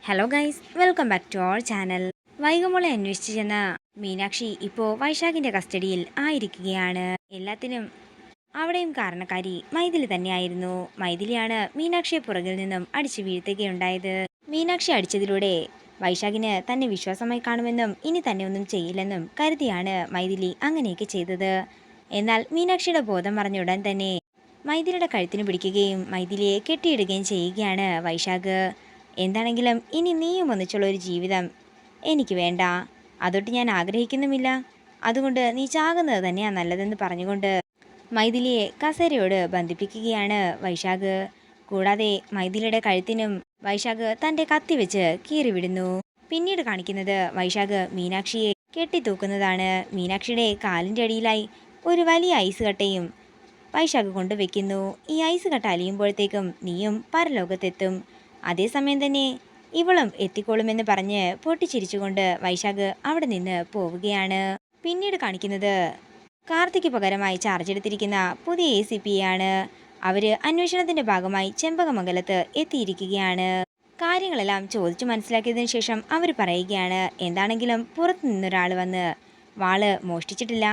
Hello guys, welcome back to our channel. വൈഗമോളെ അന്വേഷിച്ചു ചെന്ന മീനാക്ഷി ഇപ്പോൾ വൈശാഖിന്റെ കസ്റ്റഡിയിൽ ആയിരിക്കുകയാണ്. എല്ലാത്തിനും അവിടെയും കാരണക്കാരി മൈഥിലി തന്നെയായിരുന്നു. മൈഥിലിയാണ് മീനാക്ഷിയെ പുറകിൽ നിന്നും അടിച്ചു വീഴ്ത്തുകയുണ്ടായത്. മീനാക്ഷി അടിച്ചതിലൂടെ വൈശാഖിന് തന്നെ വിശ്വാസമായി കാണുമെന്നും ഇനി തന്നെ ഒന്നും ചെയ്യില്ലെന്നും കരുതിയാണ് മൈഥിലി അങ്ങനെയൊക്കെ ചെയ്തത്. എന്നാൽ മീനാക്ഷിയുടെ ബോധം മറഞ്ഞ ഉടൻ തന്നെ മൈഥിലിയുടെ കഴുത്തിന് പിടിക്കുകയും മൈഥിലിയെ കെട്ടിയിടുകയും ചെയ്യുകയാണ് വൈശാഖ്. എന്താണെങ്കിലും ഇനി നീയും ഒന്നിച്ചുള്ള ഒരു ജീവിതം എനിക്ക് വേണ്ട, അതൊട്ട് ഞാൻ ആഗ്രഹിക്കുന്നുമില്ല. അതുകൊണ്ട് നീ ചാകുന്നത് തന്നെയാണ് നല്ലതെന്ന് പറഞ്ഞുകൊണ്ട് മൈഥിലിയെ കസേരയോട് ബന്ധിപ്പിക്കുകയാണ് വൈശാഖ്. കൂടാതെ മൈഥിലിയുടെ കഴുത്തിനും വൈശാഖ് തൻ്റെ കത്തി വെച്ച് കീറിവിടുന്നു. പിന്നീട് കാണിക്കുന്നത് വൈശാഖ് മീനാക്ഷിയെ കെട്ടിത്തൂക്കുന്നതാണ്. മീനാക്ഷിയുടെ കാലിൻ്റെ അടിയിലായി ഒരു വലിയ ഐസ് കട്ടയും വൈശാഖ് കൊണ്ടുവെക്കുന്നു. ഈ ഐസ് കട്ട അലിയുമ്പോഴത്തേക്കും നീയും പരലോകത്തെത്തും, അതേസമയം തന്നെ ഇവളും എത്തിക്കോളുമെന്ന് പറഞ്ഞ് പൊട്ടിച്ചിരിച്ചുകൊണ്ട് വൈശാഖ് അവിടെ നിന്ന് പോവുകയാണ്. പിന്നീട് കാണിക്കുന്നത് കാർത്തിക്ക് പകരമായി ചാർജ് എടുത്തിരിക്കുന്ന പുതിയ ACP ആണ്. അവര് അന്വേഷണത്തിന്റെ ഭാഗമായി ചെമ്പകമംഗലത്ത് എത്തിയിരിക്കുകയാണ്. കാര്യങ്ങളെല്ലാം ചോദിച്ചു മനസ്സിലാക്കിയതിനു ശേഷം അവർ പറയുകയാണ്, എന്താണെങ്കിലും പുറത്തു നിന്നൊരാൾ വന്ന് വാള് മോഷ്ടിച്ചിട്ടില്ല,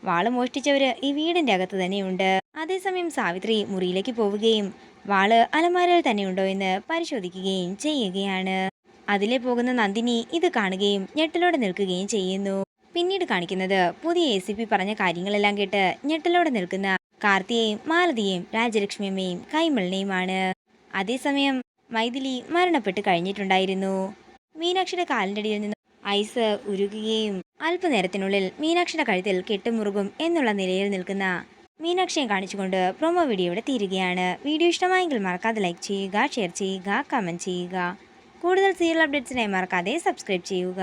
വാള് മോഷ്ടിച്ചവര് ഈ വീടിന്റെ അകത്ത് തന്നെയുണ്ട്. അതേസമയം സാവിത്രി മുറിയിലേക്ക് പോവുകയും വാള് അലമാരയിൽ തന്നെയുണ്ടോ എന്ന് പരിശോധിക്കുകയും ചെയ്യുകയാണ്. അതിലെ പോകുന്ന നന്ദിനി ഇത് കാണുകയും ഞെട്ടലോടെ നിൽക്കുകയും ചെയ്യുന്നു. പിന്നീട് കാണിക്കുന്നത് പുതിയ ACP പറഞ്ഞ കാര്യങ്ങളെല്ലാം കേട്ട് ഞെട്ടലോടെ നിൽക്കുന്ന കാർത്തിയെയും മാലതിയെയും രാജലക്ഷ്മിയമ്മയും കൈമളിനെയുമാണ്. അതേസമയം മൈഥിലി മരണപ്പെട്ട് കഴിഞ്ഞിട്ടുണ്ടായിരുന്നു. മീനാക്ഷിയുടെ കാലിൻ്റെ അടിയിൽ നിന്ന് ഐസ് ഉരുകുകയും അല്പനേരത്തിനുള്ളിൽ മീനാക്ഷിയുടെ കഴുത്തിൽ കെട്ടുമുറുകും എന്നുള്ള നിലയിൽ നിൽക്കുന്ന മീനാക്ഷിയെ കാണിച്ചുകൊണ്ട് പ്രൊമോ വീഡിയോ ഇവിടെ തീരുകയാണ്. വീഡിയോ ഇഷ്ടമായെങ്കിൽ മറക്കാതെ ലൈക്ക് ചെയ്യുക, ഷെയർ ചെയ്യുക, കമൻറ്റ് ചെയ്യുക. കൂടുതൽ സീരിയൽ അപ്ഡേറ്റ്സിനായി മറക്കാതെ സബ്സ്ക്രൈബ് ചെയ്യുക.